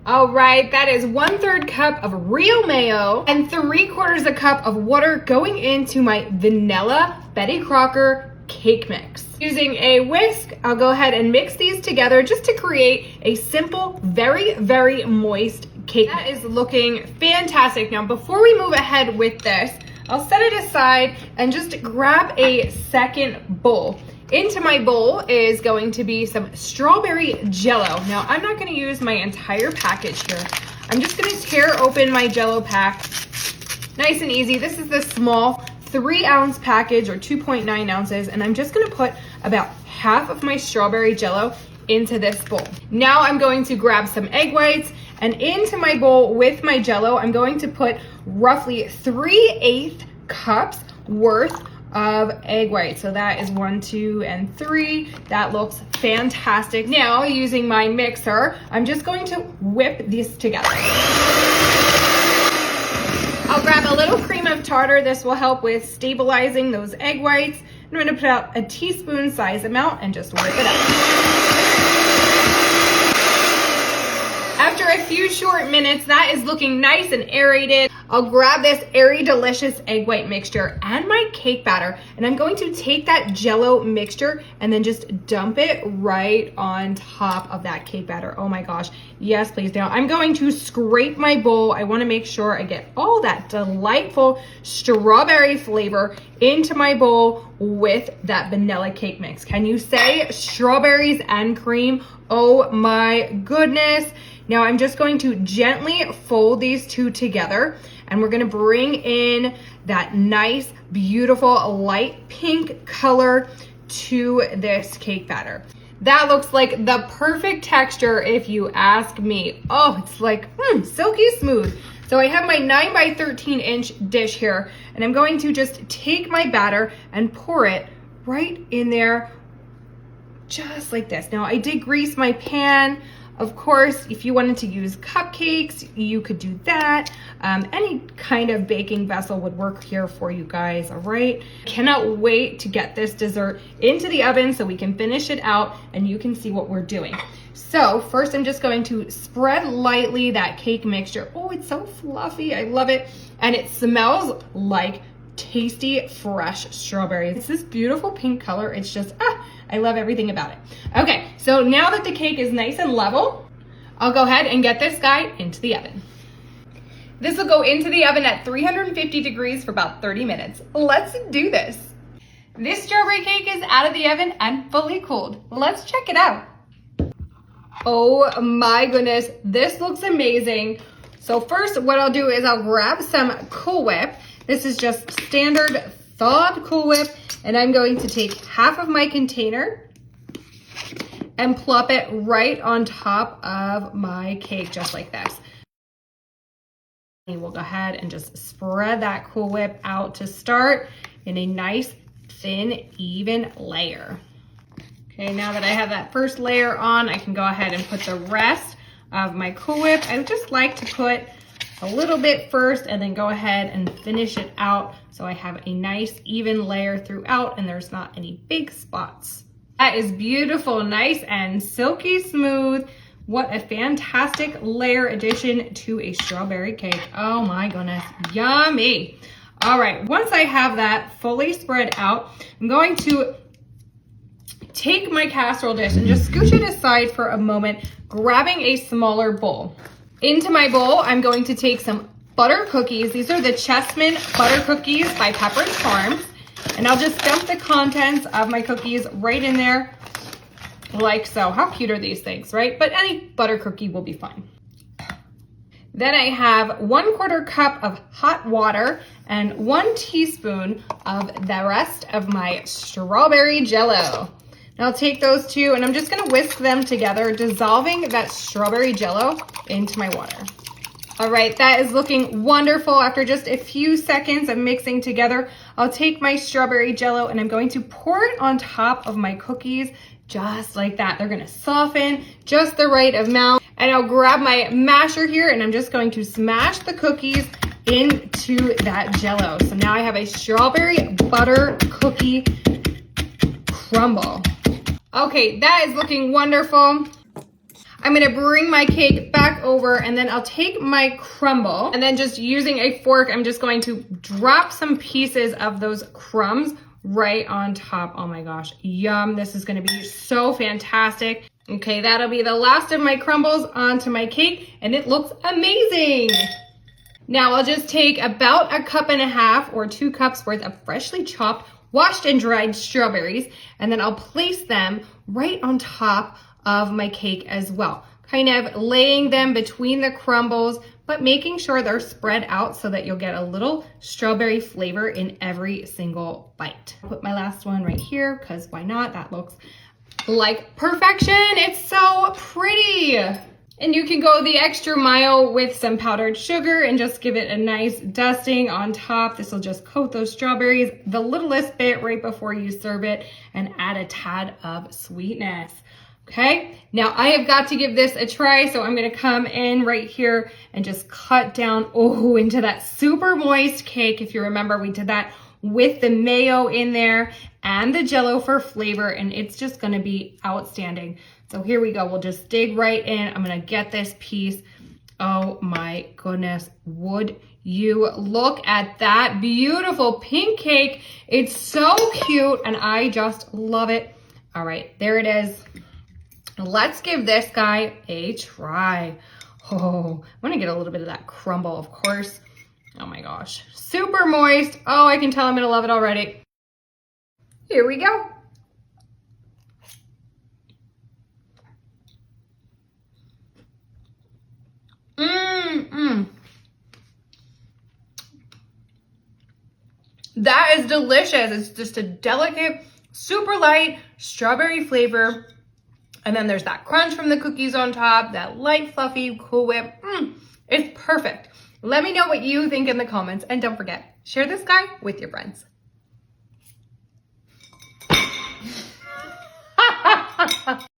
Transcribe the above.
All right, that is 1/3 cup of real mayo and 3/4 a cup of water going into my vanilla Betty Crocker cake mix. Using a whisk, I'll go ahead and mix these together just to create a simple, very, very moist cake. That is looking fantastic. Now, before we move ahead with this, I'll set it aside and just grab a second bowl. Into my bowl is going to be some strawberry jello. Now, I'm not gonna use my entire package here. I'm just gonna tear open my jello pack. Nice and easy. This is the small 3-ounce package, or 2.9 ounces, and I'm just gonna put about half of my strawberry jello into this bowl. Now I'm going to grab some egg whites, and into my bowl with my jello, I'm going to put roughly 3/8 cups worth of egg whites. So that is 1, 2, and 3. That looks fantastic. Now, using my mixer, I'm just going to whip these together. I'll grab a little cream of tartar. This will help with stabilizing those egg whites. I'm gonna put out a teaspoon size amount and just whip it up. After a few short minutes, that is looking nice and aerated. I'll grab this airy, delicious egg white mixture and my cake batter, and I'm going to take that jello mixture and then just dump it right on top of that cake batter. Oh my gosh, yes please. Now I'm going to scrape my bowl. I wanna make sure I get all that delightful strawberry flavor into my bowl with that vanilla cake mix. Can you say strawberries and cream? Oh my goodness. Now I'm just going to gently fold these two together, and we're gonna bring in that nice, beautiful light pink color to this cake batter. That looks like the perfect texture if you ask me. Oh, it's like silky smooth. So I have my 9 by 13 inch dish here, and I'm going to just take my batter and pour it right in there, just like this. Now I did grease my pan. Of course, if you wanted to use cupcakes, you could do that. Any kind of baking vessel would work here for you guys, all right? Cannot wait to get this dessert into the oven so we can finish it out and you can see what we're doing. So first I'm just going to spread lightly that cake mixture. Oh, it's so fluffy, I love it. And it smells like tasty, fresh strawberries. It's this beautiful pink color. It's just, I love everything about it. Okay, so now that the cake is nice and level, I'll go ahead and get this guy into the oven. This will go into the oven at 350 degrees for about 30 minutes. Let's do this. This strawberry cake is out of the oven and fully cooled. Let's check it out. Oh my goodness, this looks amazing. So first, what I'll do is I'll grab some Cool Whip. This is just standard thawed Cool Whip, and I'm going to take half of my container and plop it right on top of my cake, just like this. We'll go ahead and just spread that Cool Whip out to start in a nice, thin, even layer. Okay, now that I have that first layer on, I can go ahead and put the rest of my Cool Whip. I would just like to put a little bit first and then go ahead and finish it out so I have a nice even layer throughout and there's not any big spots. That is beautiful, nice and silky smooth. What a fantastic layer addition to a strawberry cake. Oh my goodness, yummy. All right, once I have that fully spread out, I'm going to take my casserole dish and just scooch it aside for a moment, grabbing a smaller bowl. Into my bowl, I'm going to take some butter cookies. These are the Chessman butter cookies by Pepperidge Farms. And I'll just dump the contents of my cookies right in there like so. How cute are these things, right? But any butter cookie will be fine. Then I have 1/4 cup of hot water and 1 teaspoon of the rest of my strawberry jello. Now I'll take those two and I'm just gonna whisk them together, dissolving that strawberry jello into my water. All right, that is looking wonderful. After just a few seconds of mixing together, I'll take my strawberry jello and I'm going to pour it on top of my cookies, just like that. They're gonna soften just the right amount. And I'll grab my masher here and I'm just going to smash the cookies into that jello. So now I have a strawberry butter cookie crumble. Okay, that is looking wonderful. I'm gonna bring my cake back over and then I'll take my crumble and then just using a fork, I'm just going to drop some pieces of those crumbs right on top. Oh my gosh, yum. This is gonna be so fantastic. Okay, that'll be the last of my crumbles onto my cake and it looks amazing. Now I'll just take about 1.5 cups or 2 cups worth of freshly chopped, washed and dried strawberries, and then I'll place them right on top of my cake as well. Kind of laying them between the crumbles, but making sure they're spread out so that you'll get a little strawberry flavor in every single bite. Put my last one right here, because why not? That looks like perfection. It's so pretty. And you can go the extra mile with some powdered sugar and just give it a nice dusting on top. This will just coat those strawberries the littlest bit right before you serve it and add a tad of sweetness. Okay, now I have got to give this a try, so I'm gonna come in right here and just cut down, into that super moist cake. If you remember, we did that with the mayo in there and the Jell-O for flavor, and it's just gonna be outstanding. So here we go, we'll just dig right in. I'm gonna get this piece. Oh my goodness, would you look at that beautiful pink cake? It's so cute, and I just love it. All right, there it is. Let's give this guy a try. Oh, I want to get a little bit of that crumble, of course. Oh my gosh, super moist. Oh, I can tell I'm gonna love it already. Here we go. That is delicious. It's just a delicate, super light strawberry flavor. And then there's that crunch from the cookies on top, that light, fluffy Cool Whip. It's perfect. Let me know what you think in the comments. And don't forget, share this guy with your friends.